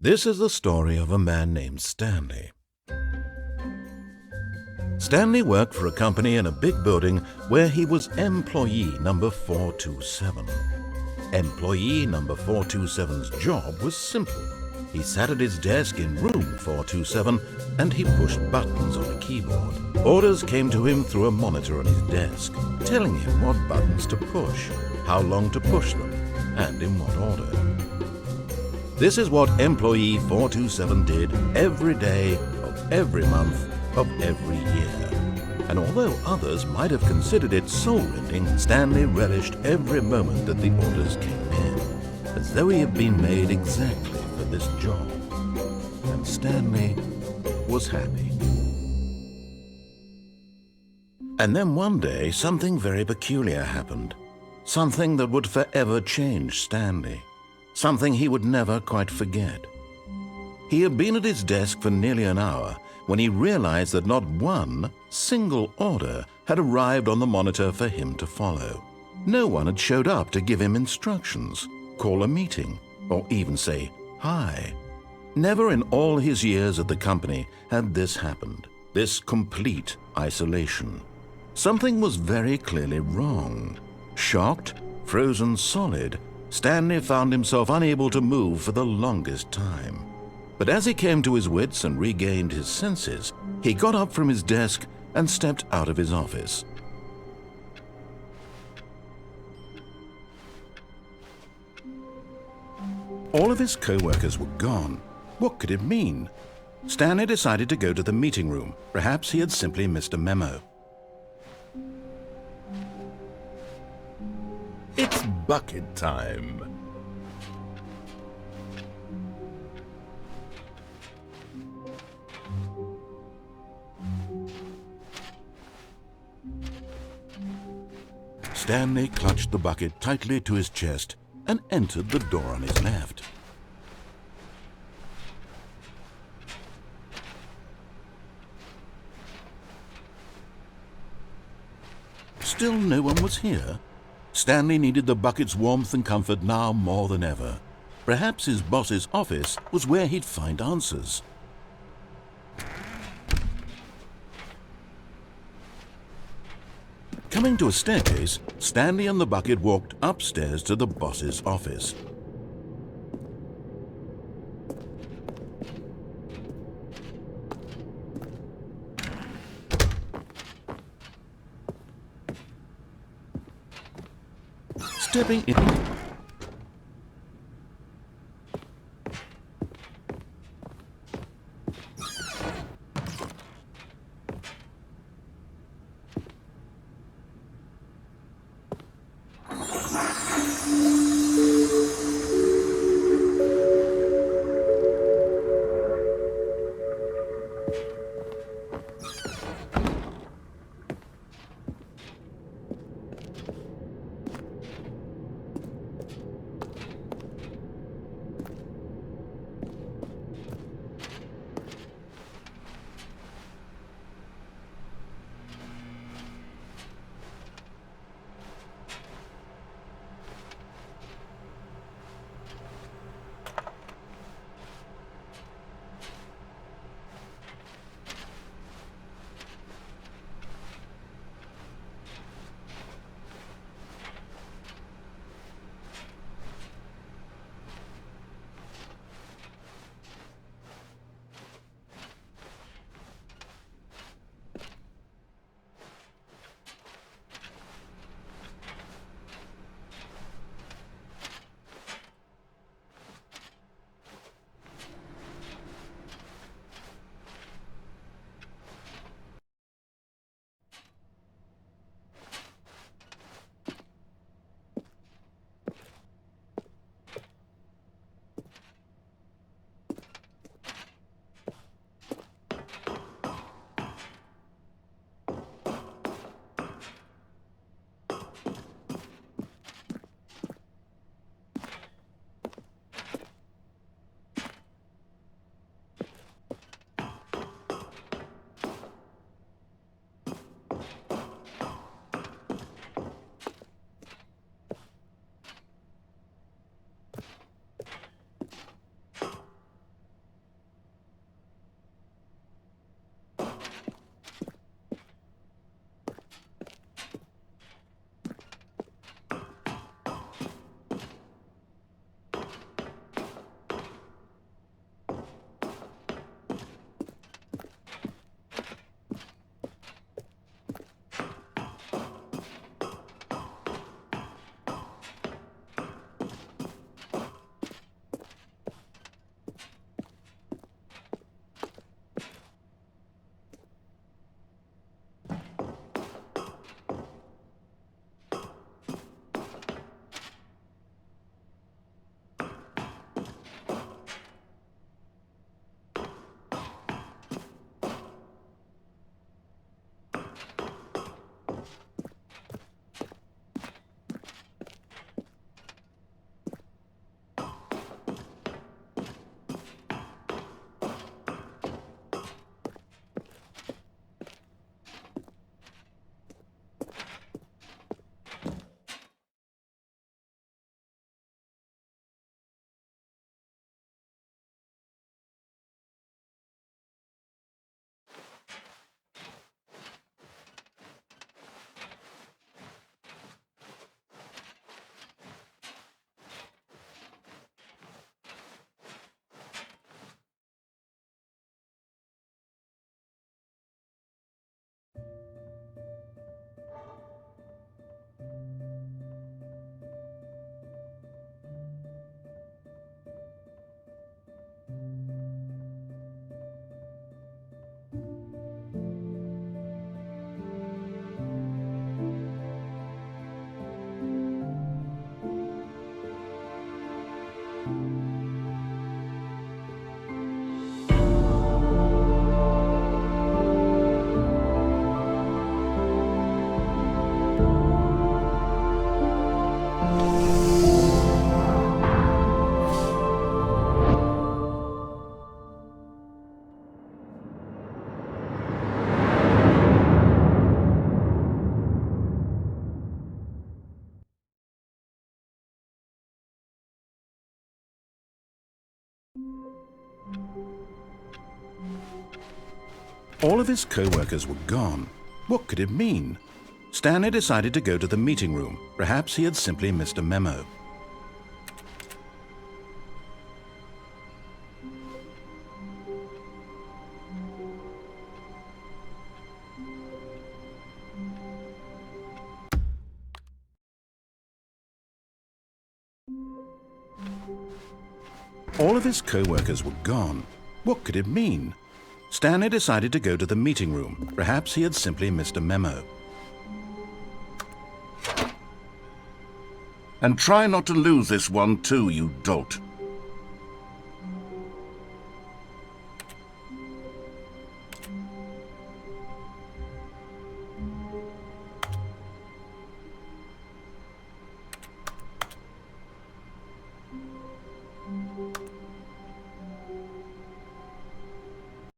This is the story of a man named Stanley. Stanley worked for a company in a big building where he was employee number 427. Employee number 427's job was simple. He sat at his desk in room 427 and he pushed buttons on a keyboard. Orders came to him through a monitor on his desk, telling him what buttons to push, how long to push them, and in what order. This is what employee 427 did every day of every month of every year. And although others might have considered it soul-rending, Stanley relished every moment that the orders came in, as though he had been made exactly for this job. And Stanley was happy. And then one day, something very peculiar happened. Something that would forever change Stanley. Something he would never quite forget. He had been at his desk for nearly an hour when he realized that not one single order had arrived on the monitor for him to follow. No one had showed up to give him instructions, call a meeting, or even say hi. Never in all his years at the company had this happened, this complete isolation. Something was very clearly wrong. Shocked, frozen solid, Stanley found himself unable to move for the longest time. But as he came to his wits and regained his senses, he got up from his desk and stepped out of his office. All of his co-workers were gone. What could it mean? Stanley decided to go to the meeting room. Perhaps he had simply missed a memo. It's bucket time. Stanley clutched the bucket tightly to his chest and entered the door on his left. Still no one was here. Stanley needed the bucket's warmth and comfort now more than ever. Perhaps his boss's office was where he'd find answers. Coming to a staircase, Stanley and the bucket walked upstairs to the boss's office. Stepping in. All of his co-workers were gone. What could it mean? Stanley decided to go to the meeting room. Perhaps he had simply missed a memo. All of his co-workers were gone. What could it mean? Stanley decided to go to the meeting room. Perhaps he had simply missed a memo. And try not to lose this one too, you dolt.